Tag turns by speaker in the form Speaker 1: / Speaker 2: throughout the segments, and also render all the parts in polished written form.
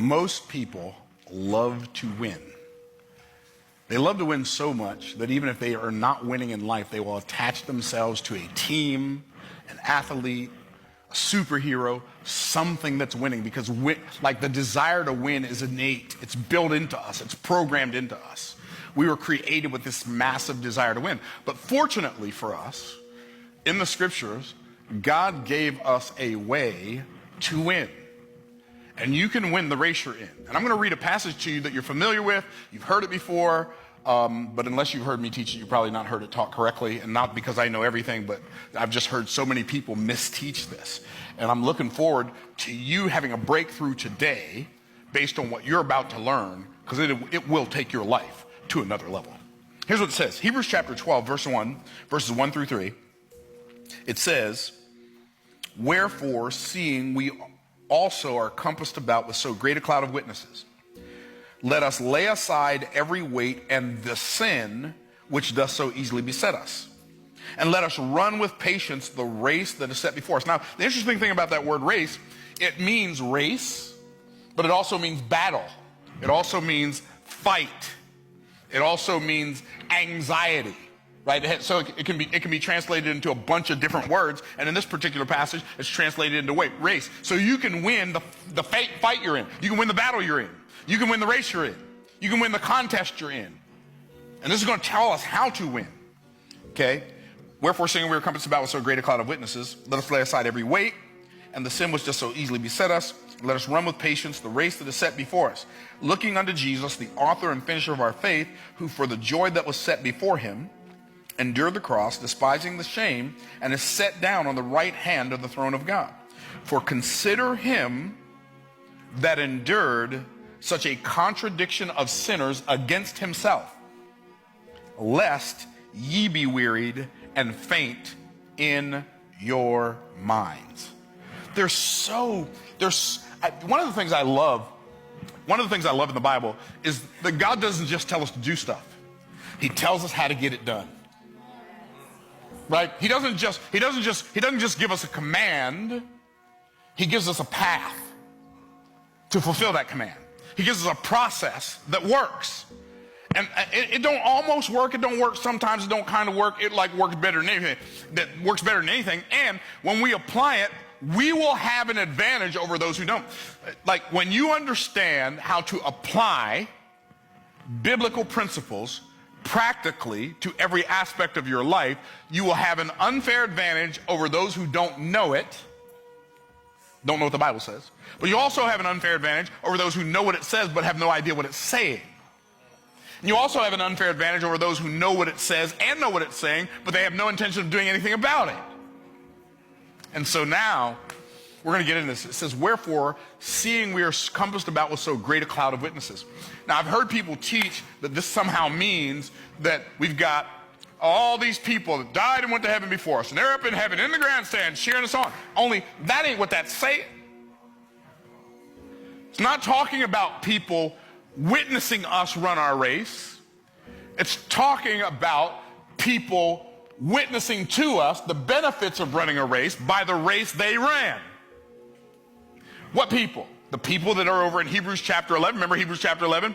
Speaker 1: Most people love to win. They love to win so much that even if they are not winning in life, they will attach themselves to a team, an athlete, a superhero, something that's winning, because the desire to win is innate. It's built into us. It's programmed into us. We were created with this massive desire to win. But fortunately for us, in the scriptures, God gave us a way to win. And you can win the race you're in. And I'm going to read a passage to you that you're familiar with. You've heard it before, but unless you've heard me teach it, you've probably not heard it taught correctly. And not because I know everything, but I've just heard so many people misteach this. And I'm looking forward to you having a breakthrough today based on what you're about to learn, because it will take your life to another level. Here's what it says. Hebrews chapter 12, verses 1 through 3. It says, "Wherefore, seeing we also are compassed about with so great a cloud of witnesses, let us lay aside every weight and the sin which doth so easily beset us, and let us run with patience the race that is set before us." Now, the interesting thing about that word race, it means race, but it also means battle. It also means fight. It also means anxiety. Right? So it can be translated into a bunch of different words, and in this particular passage, it's translated into race. So you can win the fight you're in. You can win the battle you're in. You can win the race you're in. You can win the contest you're in. And this is going to tell us how to win. Okay? "Wherefore, seeing we are compassed about with so great a cloud of witnesses, let us lay aside every weight and the sin which does so easily beset us. Let us run with patience the race that is set before us, looking unto Jesus, the author and finisher of our faith, who for the joy that was set before him endured the cross, despising the shame, and is set down on the right hand of the throne of God. For consider him that endured such a contradiction of sinners against himself, lest ye be wearied and faint in your minds." One of the things I love in the Bible is that God doesn't just tell us to do stuff. He tells us how to get it done. Right? He doesn't just give us a command. He gives us a path to fulfill that command. He gives us a process that works. And it don't almost work. It don't work. Sometimes it don't kind of work. It works better than anything. That works better than anything. And when we apply it, we will have an advantage over those who don't. Like when you understand how to apply biblical principles practically to every aspect of your life, you will have an unfair advantage over those who don't know what the Bible says. But you also have an unfair advantage over those who know what it says but have no idea what it's saying. And you also have an unfair advantage over those who know what it says and know what it's saying, but they have no intention of doing anything about it. And so now we're going to get into this. It says, "Wherefore, seeing we are compassed about with so great a cloud of witnesses." Now, I've heard people teach that this somehow means that we've got all these people that died and went to heaven before us, and they're up in heaven in the grandstand cheering us on. Only that ain't what that's saying. It's not talking about people witnessing us run our race. It's talking about people witnessing to us the benefits of running a race by the race they ran. What people? The people that are over in Hebrews chapter 11. Remember Hebrews chapter 11?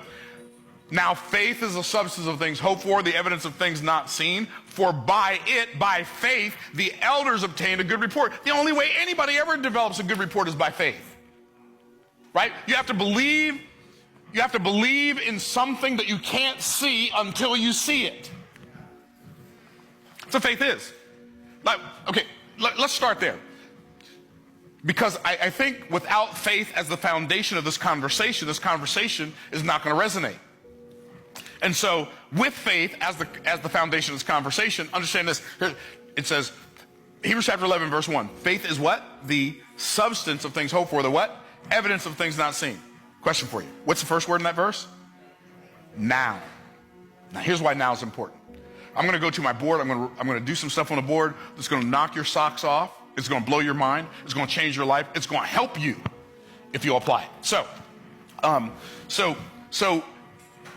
Speaker 1: "Now faith is the substance of things hoped for, the evidence of things not seen. For by faith, the elders obtained a good report." The only way anybody ever develops a good report is by faith. Right? You have to believe in something that you can't see until you see it. That's what faith is. Let's start there. Because I think without faith as the foundation of this conversation is not going to resonate. And so with faith as the foundation of this conversation, understand this. It says, Hebrews chapter 11, verse 1. Faith is what? The substance of things hoped for. The what? Evidence of things not seen. Question for you. What's the first word in that verse? Now. Now here's why now is important. I'm going to go to my board. I'm going to do some stuff on the board that's going to knock your socks off. It's going to blow your mind. It's going to change your life. It's going to help you if you apply it. So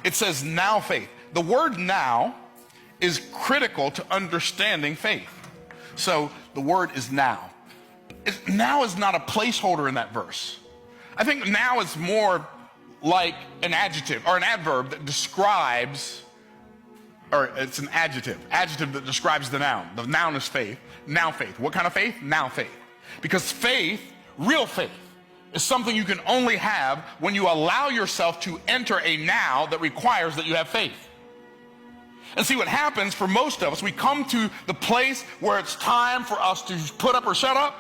Speaker 1: it says now faith. The word now is critical to understanding faith. So the word is now. Now is not a placeholder in that verse. I think now is more like an adjective or an adverb that describes, or it's an adjective that describes the noun. The noun is faith. Now faith. What kind of faith? Now faith. Because faith, real faith, is something you can only have when you allow yourself to enter a now that requires that you have faith. And see what happens for most of us, we come to the place where it's time for us to put up or shut up,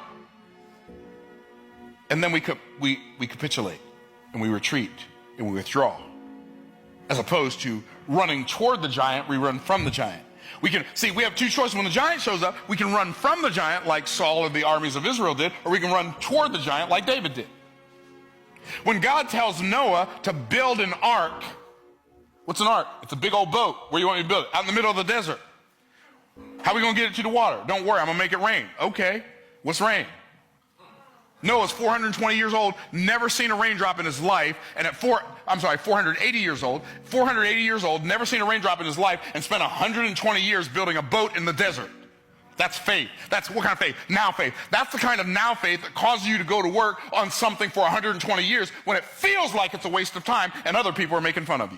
Speaker 1: and then we capitulate, and we retreat, and we withdraw. As opposed to running toward the giant, we run from the giant. We have two choices. When the giant shows up, we can run from the giant like Saul and the armies of Israel did, or we can run toward the giant like David did. When God tells Noah to build an ark, what's an ark? It's a big old boat. Where you want me to build it? Out in the middle of the desert. How are we going to get it to the water? Don't worry, I'm going to make it rain. Okay, what's rain? Noah's 420 years old, never seen a raindrop in his life, and 480 years old, never seen a raindrop in his life, and spent 120 years building a boat in the desert. That's faith. That's what kind of faith? Now faith. That's the kind of now faith that causes you to go to work on something for 120 years when it feels like it's a waste of time and other people are making fun of you.